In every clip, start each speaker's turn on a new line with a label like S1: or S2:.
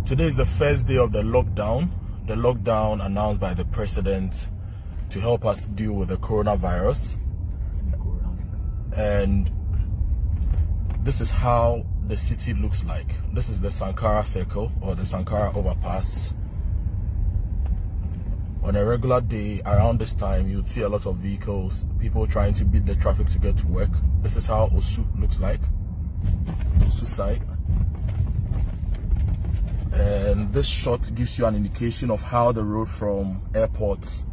S1: Today is the first day of the lockdown announced by the president to help us deal with the coronavirus. And this is how the city looks like. This is the Sankara Circle, or the Sankara overpass. On a regular day around this time, you would see a lot of vehicles, people trying to beat the traffic to get to work. This is how Osu looks like, Osu side. And this shot gives you an indication of how the road from airport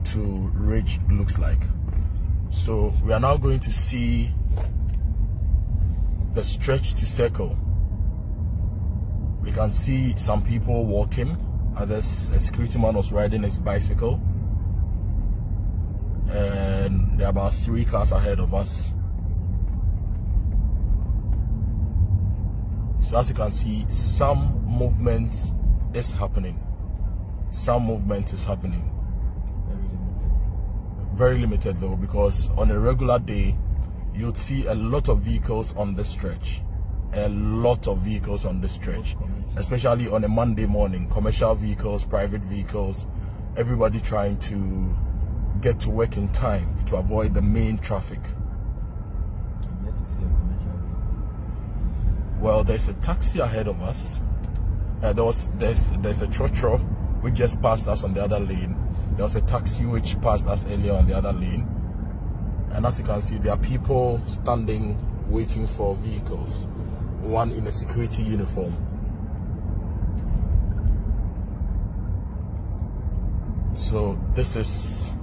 S1: to Ridge looks like. So we are now going to see the stretch to Circle. We can see some people walking. Others, a security man was riding his bicycle. And there are about 3 cars ahead of us. So as you can see, some movement is happening. Some movement is happening. Very limited though, because on a regular day, you'd see a lot of vehicles on this stretch. A lot of vehicles on this stretch. Especially on a Monday morning. Commercial vehicles, private vehicles, everybody trying to get to work in time to avoid the main traffic. Well, there's a taxi ahead of us. There's a trotro which just passed us on the other lane. There was a taxi which passed us earlier on the other lane. And as you can see, there are people standing waiting for vehicles. One in a security uniform. So this is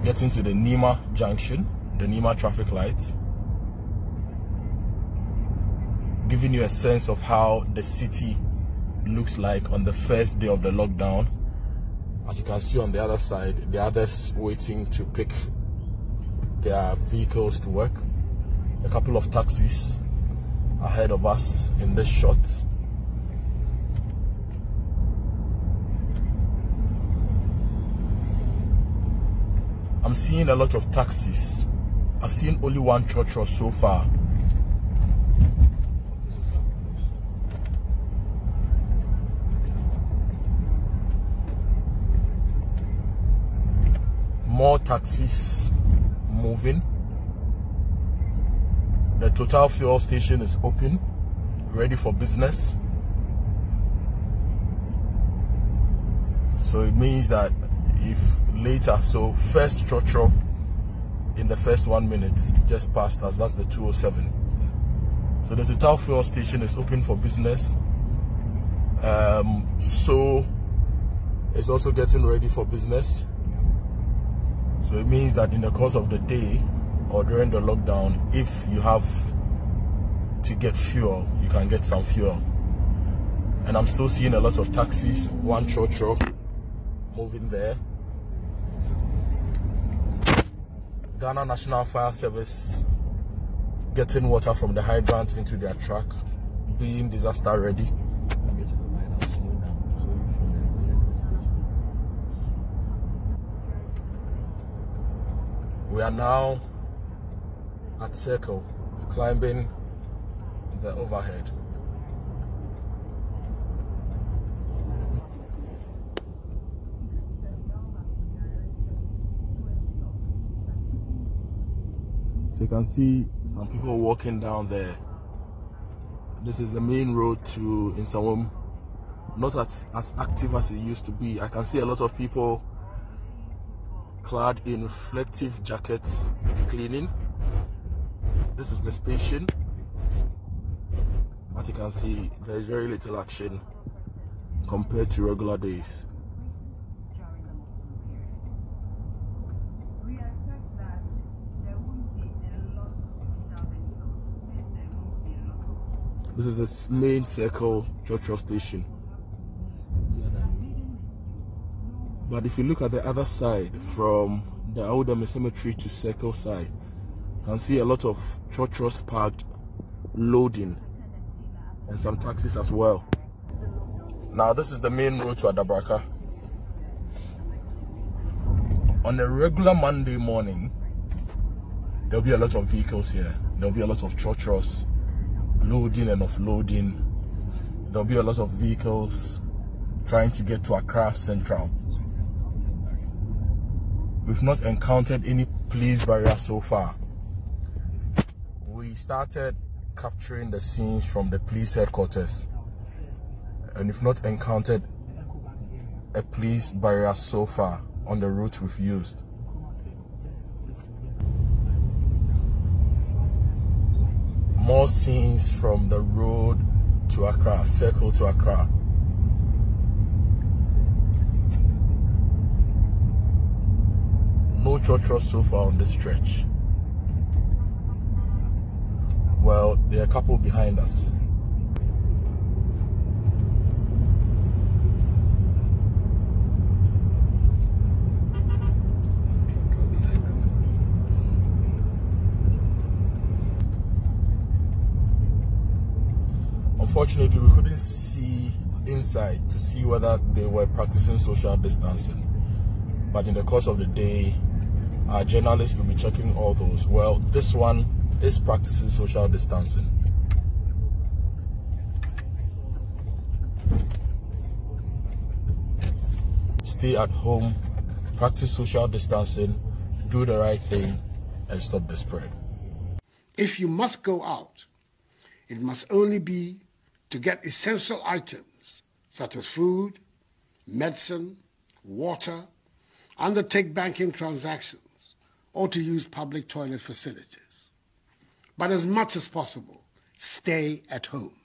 S1: getting to the Nima junction, the Nima traffic lights. Giving you a sense of how the city looks like on the first day of the lockdown. As you can see on the other side, the others waiting to pick their vehicles to work. A couple of taxis ahead of us in this shot. I'm seeing a lot of taxis. I've seen only one trotro so far. More taxis moving. The Total fuel station is open, ready for business. So it means that if later, so first trotro in the first 1 minute just passed us, that's the 207. So the Total fuel station is open for business. So it's also getting ready for business. So it means that in the course of the day or during the lockdown, if you have to get fuel, you can get some fuel. And I'm still seeing a lot of taxis, one trotro moving there. Ghana National Fire Service getting water from the hydrants into their truck, being disaster ready. We are now at Circle, climbing the overhead. So you can see some people walking down there. This is the main road to Insawam. Not as active as it used to be. I can see a lot of people clad in reflective jackets cleaning. This is the station. As you can see, there is very little action compared to regular days. This is the main Circle trotro station. But if you look at the other side, from the Audame Cemetery to Circle side, you can see a lot of trotros parked, loading, and some taxis as well. Now this is the main road to Adabraka. On a regular Monday morning, there'll be a lot of vehicles here. There'll be a lot of trotros loading and offloading. there'll be a lot of vehicles trying to get to Accra Central. We've not encountered any police barrier so far. We started capturing the scenes from the police headquarters, and we've not encountered a police barrier so far on the route we've used. More scenes from the road to Accra, circle to Accra. No church so far on this stretch. Well, there are a couple behind us. Unfortunately, we couldn't see inside to see whether they were practicing social distancing. But in the course of the day, our journalists will be checking all those. Well, this one is practicing social distancing. Stay at home, practice social distancing, do the right thing, and stop the spread.
S2: If you must go out, it must only be to get essential items such as food, medicine, water, undertake banking transactions, or to use public toilet facilities. But as much as possible, stay at home.